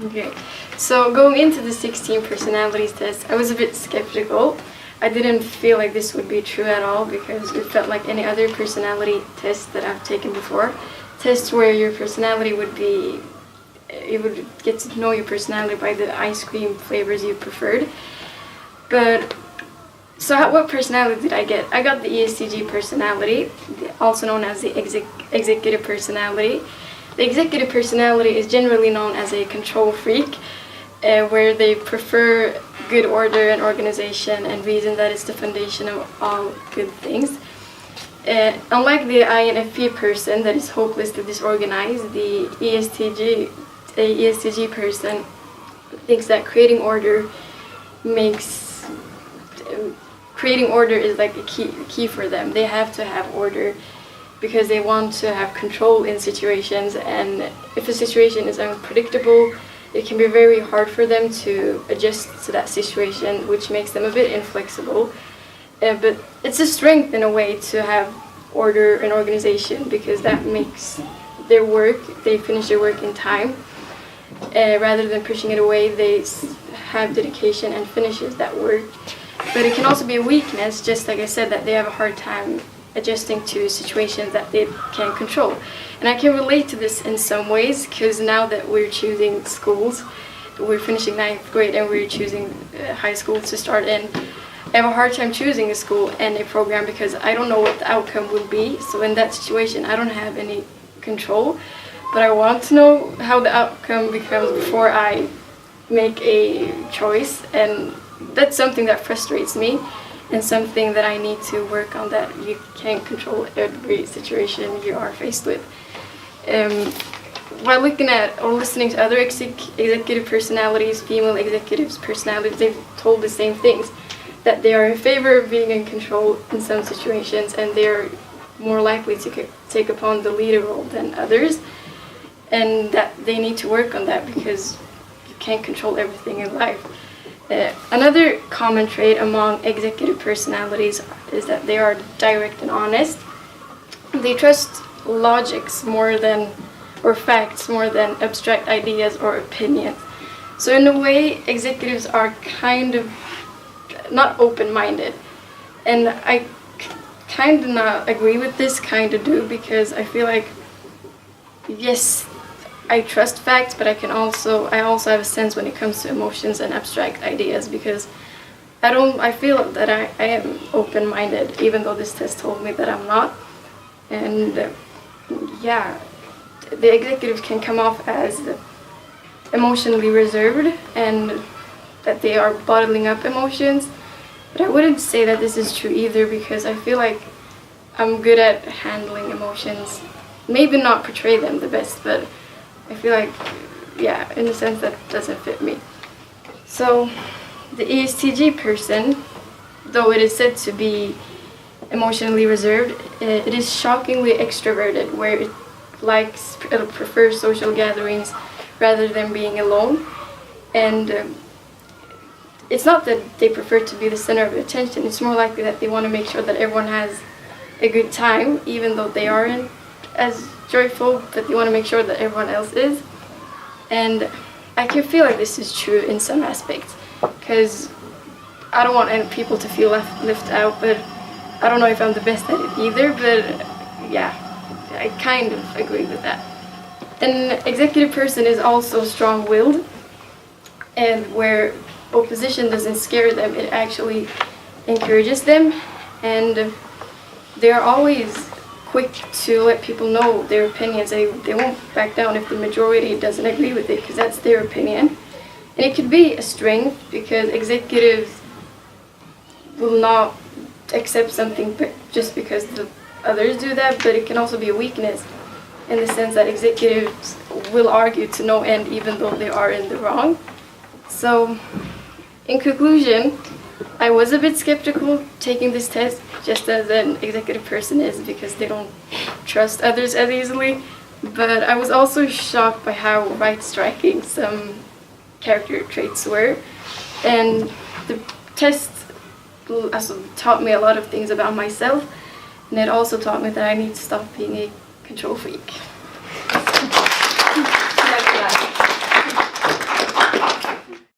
Okay, so going into the 16 personalities test, I was a bit skeptical. I didn't feel like this would be true at all because it felt like any other personality test that I've taken before. Tests where your personality would be, you would get to know your personality by the ice cream flavors you preferred. But, so what personality did I get? I got the ESTJ personality, also known as the executive personality. The executive personality is generally known as a control freak, where they prefer good order and organization and reason that is the foundation of all good things. Unlike the INFP person that is hopelessly disorganized, the ESTJ person thinks that creating order is like a key for them. They have to have order because they want to have control in situations, and if a situation is unpredictable, it can be very hard for them to adjust to that situation, which makes them a bit inflexible. But it's a strength in a way to have order and organization because that makes their work, they finish their work in time. Rather than pushing it away, they have dedication and finishes that work. But it can also be a weakness, just like I said, that they have a hard time adjusting to situations that they can't control. And I can relate to this in some ways because now that we're choosing schools, we're finishing 9th grade and we're choosing high school to start in, I have a hard time choosing a school and a program because I don't know what the outcome will be. So in that situation, I don't have any control, but I want to know how the outcome becomes before I make a choice, and that's something that frustrates me and something that I need to work on, that you can't control every situation you are faced with. While looking at or listening to other executive personalities, female executives' personalities, they've told the same things, that they are in favor of being in control in some situations and they're more likely to take upon the leader role than others, and that they need to work on that because you can't control everything in life. Another common trait among executive personalities is that they are direct and honest. They trust logics more than, or facts more than abstract ideas or opinions. So in a way, executives are kind of not open-minded. And I kind of not agree with this, kind of do, because I feel like, yes, I trust facts, but I also have a sense when it comes to emotions and abstract ideas, because I feel that I am open-minded, even though this test told me that I'm not. And yeah, the executives can come off as emotionally reserved and that they are bottling up emotions, but I wouldn't say that this is true either, because I feel like I'm good at handling emotions. Maybe not portray them the best, but I feel like, yeah, in a sense that doesn't fit me. So the ESTJ person, though it is said to be emotionally reserved, it is shockingly extroverted, where it prefers social gatherings rather than being alone. And it's not that they prefer to be the center of attention, it's more likely that they want to make sure that everyone has a good time, even though they aren't as joyful, but they want to make sure that everyone else is. And I can feel like this is true in some aspects, because I don't want any people to feel left out, but I don't know if I'm the best at it either, but yeah, I kind of agree with that. An executive person is also strong-willed, and where opposition doesn't scare them, it actually encourages them, and they're always quick to let people know their opinions. They won't back down if the majority doesn't agree with it, because that's their opinion. And it could be a strength, because executives will not accept something just because the others do that, but it can also be a weakness in the sense that executives will argue to no end even though they are in the wrong. So in conclusion, I was a bit skeptical taking this test, just as an executive person is, because they don't trust others as easily. But I was also shocked by how right-striking some character traits were. And the test also taught me a lot of things about myself, and it also taught me that I need to stop being a control freak.